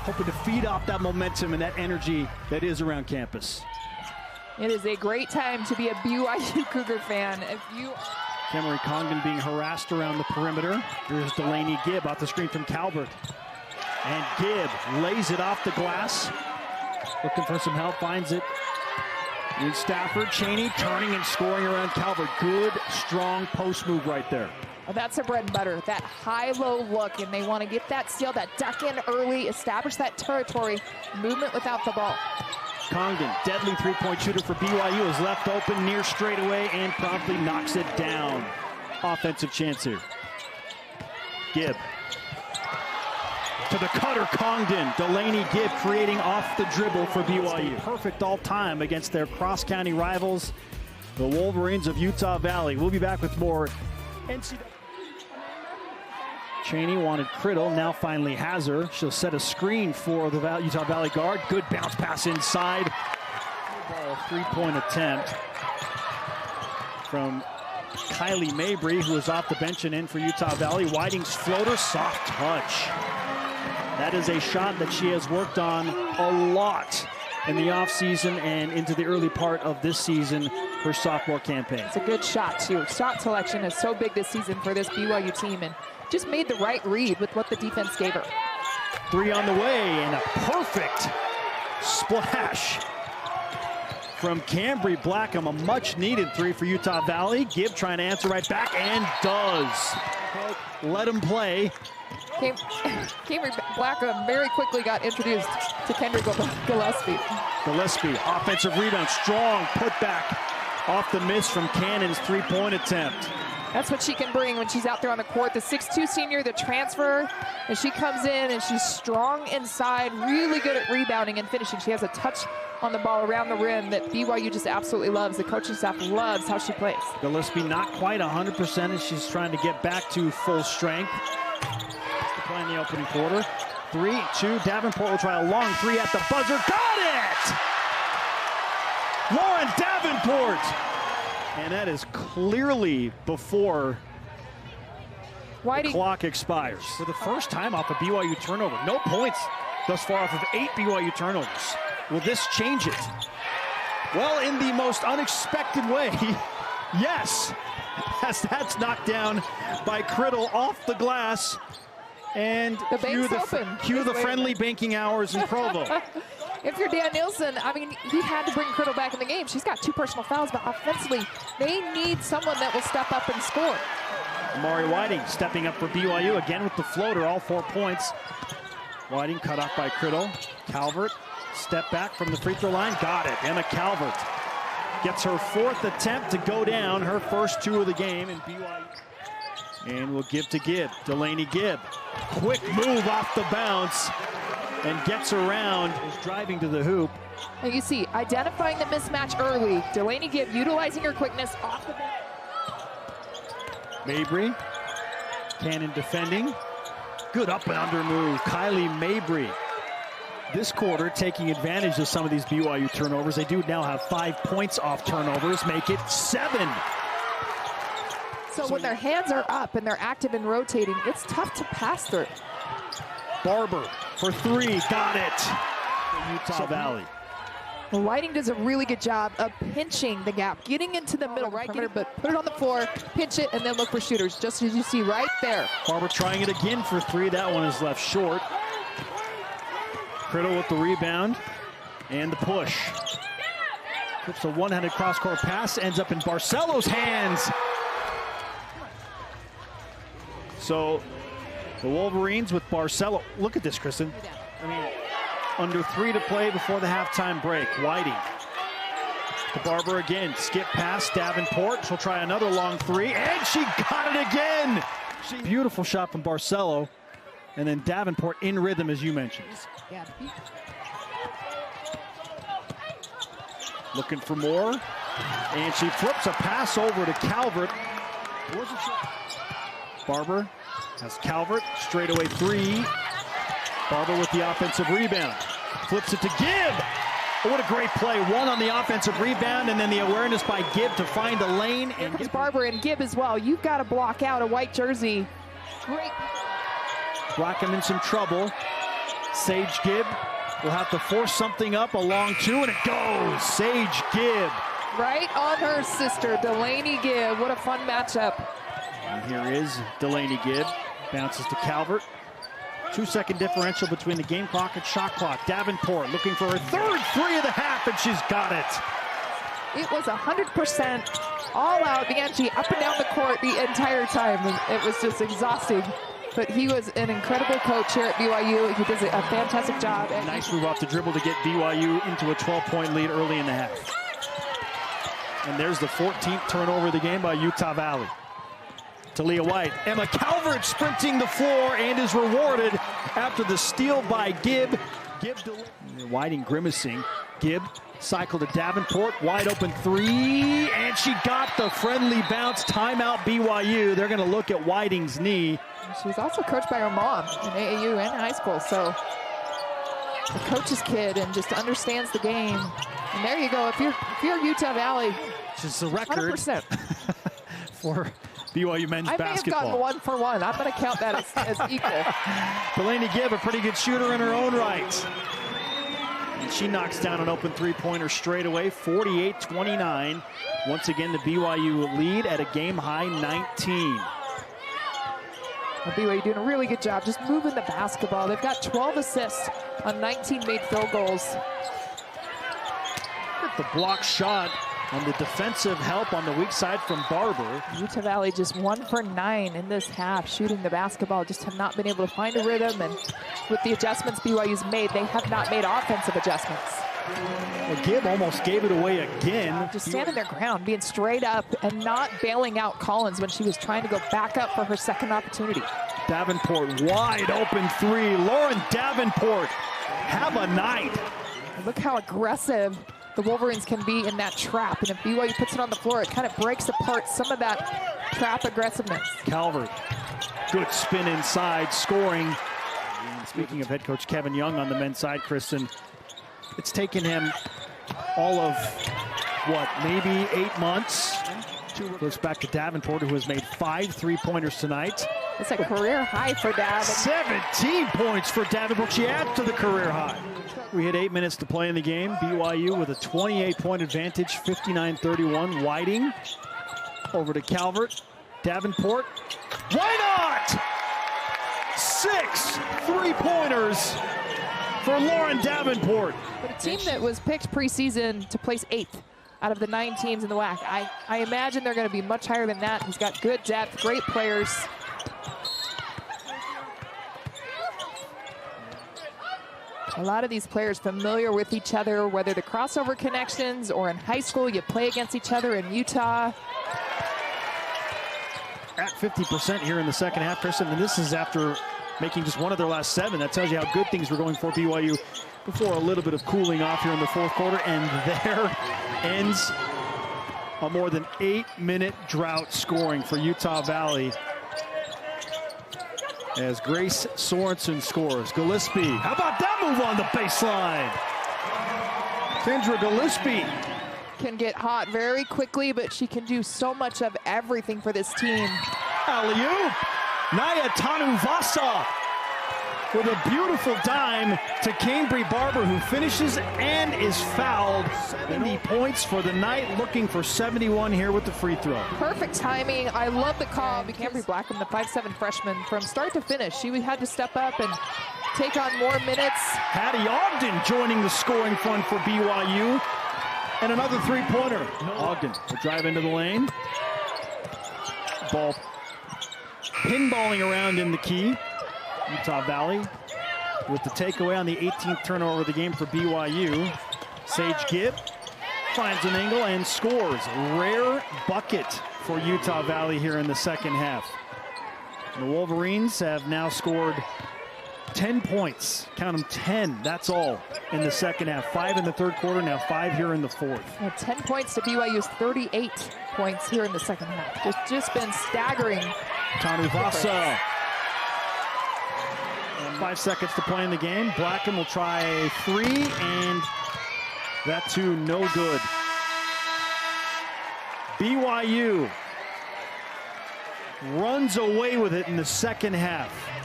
hoping to feed off that momentum and that energy that is around campus. It is a great time to be a BYU Cougar fan. If you Cameron Congdon being harassed around the perimeter. Here's Delaney Gibb off the screen from Calvert. And Gibb lays it off the glass. Looking for some help, finds it. In Stafford, Chaney turning and scoring around Calvert. Good, strong post move right there. Well, that's their bread and butter, that high-low look, and they want to get that steal, that duck in early, establish that territory, movement without the ball. Congdon, deadly three-point shooter for BYU, is left open near straightaway and promptly knocks it down. Offensive chance here. Gibb. To the cutter, Congdon. Delaney Gibb creating off the dribble for BYU. Perfect all time against their cross-county rivals, the Wolverines of Utah Valley. We'll be back with more NCAA. Chaney wanted Criddle, now finally has her. She'll set a screen for the Utah Valley guard. Good bounce pass inside. Ball, three-point attempt from Kylie Mabry, who is off the bench and in for Utah Valley. Whiting's floater, soft touch. That is a shot that she has worked on a lot in the offseason and into the early part of this season, her sophomore campaign. It's a good shot, too. Shot selection is so big this season for this BYU team, and just made the right read with what the defense gave her. Three on the way, and a perfect splash from Cambry Blackham. A much-needed three for Utah Valley. Gibb trying to answer right back, and does. Let him play. Cambry Blackham very quickly got introduced to Kendra Gillespie. Gillespie, offensive rebound, strong putback off the miss from Cannon's three-point attempt. That's what she can bring when she's out there on the court. The 6'2 senior, the transfer, and she comes in and she's strong inside, really good at rebounding and finishing. She has a touch on the ball around the rim that BYU just absolutely loves. The coaching staff loves how she plays. Gillespie not quite 100% as she's trying to get back to full strength. To play in the opening quarter. 3-2, Davenport will try a long three at the buzzer. Got it! Lauren Davenport! And that is clearly before the clock expires. For the first time off a BYU turnover. No points thus far off of 8 BYU turnovers. Will this change it? Well, in the most unexpected way, yes. As that's knocked down by Criddle off the glass. And cue the friendly banking hours in Provo. If you're Dan Nielsen, I mean, he had to bring Criddle back in the game. She's got 2 personal fouls, but offensively, they need someone that will step up and score. Amari Whiting stepping up for BYU again with the floater, all 4 points. Whiting cut off by Criddle. Calvert, step back from the free throw line, got it. Emma Calvert gets her 4th attempt to go down, her first 2 of the game in BYU. And we'll give to Gibb, Delaney Gibb. Quick move off the bounce. And gets around, is driving to the hoop. And you see, identifying the mismatch early. Delaney Gibb utilizing her quickness off the bench. Mabry, Cannon defending. Good up and under move, Kylie Mabry. This quarter taking advantage of some of these BYU turnovers. They do now have 5 points off turnovers, make it 7. So when their hands are up and they're active and rotating, it's tough to pass through. Barber for 3, got it. For Utah Valley. Whiting does a really good job of pinching the gap, getting into the middle, right? But put it on the floor, pinch it, and then look for shooters, just as you see right there. Barber trying it again for 3. That one is left short. Criddle with the rebound and the push. Flips a one-handed cross-court pass, ends up in Barcelo's hands. So the Wolverines with Barcelo. Look at this, Kristen. I mean, under 3 to play before the halftime break. Whiting to Barber again. Skip pass, Davenport. She'll try another long 3, and she got it again. Beautiful shot from Barcelo. And then Davenport in rhythm, as you mentioned. Looking for more. And she flips a pass over to Calvert. Barber has Calvert, straightaway 3. Barber with the offensive rebound. Flips it to Gibb. Oh, what a great play. 1 on the offensive rebound, and then the awareness by Gibb to find a lane. And here comes Barber and Gibb as well. You've got to block out a white jersey. Great. Blackham in some trouble. Sage Gibb will have to force something up, a long two, and it goes. Sage Gibb. Right on her sister, Delaney Gibb. What a fun matchup. And here is Delaney Gibb. Bounces to Calvert. 2-second differential between the game clock and shot clock. Davenport looking for her third three of the half, and she's got it. It was 100% all out, Angie, up and down the court the entire time. It was just exhausting. But he was an incredible coach here at BYU. He does a fantastic job. Nice move off the dribble to get BYU into a 12-point lead early in the half. And there's the 14th turnover of the game by Utah Valley. Talia White. Emma Calvert sprinting the floor and is rewarded after the steal by Gibb. Whiting grimacing. Gibb cycle to Davenport. Wide open three. And she got the friendly bounce. Timeout BYU. They're going to look at Whiting's knee. She was also coached by her mom in AAU and high school. So a coach's kid and just understands the game. And there you go. If you're Utah Valley, which is a record 100%. for BYU men's basketball. I may have gotten 1 for 1. I'm going to count that as equal. Delaney Gibb, a pretty good shooter in her own right. And she knocks down an open three-pointer straight away, 48-29. Once again, the BYU lead at a game-high 19. BYU doing a really good job just moving the basketball. They've got 12 assists on 19 made field goals. The block shot on the defensive help on the weak side from Barber. Utah Valley just 1 for 9 in this half shooting the basketball. Just have not been able to find a rhythm, and with the adjustments BYU's made, they have not made offensive adjustments. Well, Gibb almost gave it away again. Just standing their ground, being straight up and not bailing out Collins when she was trying to go back up for her second opportunity. Davenport wide open three. Lauren Davenport, have a night. And look how aggressive the Wolverines can be in that trap. And if BYU puts it on the floor, it kind of breaks apart some of that trap aggressiveness. Calvert, good spin inside, scoring. And speaking of head coach Kevin Young on the men's side, Kristen, it's taken him all of, what, maybe 8 months? Goes back to Davenport, who has made 5 3-pointers tonight. It's a career high for Davenport. 17 points for Davenport. She adds to the career high. We had 8 minutes to play in the game. BYU with a 28-point advantage, 59-31. Whiting over to Calvert. Davenport. Why not? 6 3-pointers for Lauren Davenport. But a team that was picked preseason to place 8th out of the 9 teams in the WAC. I imagine they're going to be much higher than that. He's got good depth, great players. A lot of these players familiar with each other, whether the crossover connections or in high school, you play against each other in Utah. At 50% here in the second half, Kristen, and this is after making just 1 of their last 7. That tells you how good things were going for BYU before a little bit of cooling off here in the fourth quarter. And there ends a more than 8-minute drought scoring for Utah Valley as Grace Sorensen scores. Gillespie, how about that move on the baseline? Kendra Gillespie can get hot very quickly, but she can do so much of everything for this team. Alley-oop. Naya Tanuvasa with a beautiful dime to Cambry Barber, who finishes and is fouled. 70 points for the night, looking for 71 here with the free throw. Perfect timing. I love the call. Cambry Blackham, the 5'7" freshman, from start to finish, she had to step up and take on more minutes. Hattie Ogden joining the scoring front for BYU. And another three-pointer. Ogden will drive into the lane. Ball pinballing around in the key. Utah Valley with the takeaway on the 18th turnover of the game for BYU. Sage Gibb finds an angle and scores. Rare bucket for Utah Valley here in the second half. The Wolverines have now scored 10 points. Count them, 10. That's all in the second half. 5 in the third quarter, now 5 here in the fourth. 10 points to BYU's 38 points here in the second half. It's just been staggering. Tanuvasa. 5 seconds to play in the game. Blackham will try a 3, and that too no good. BYU runs away with it in the second half.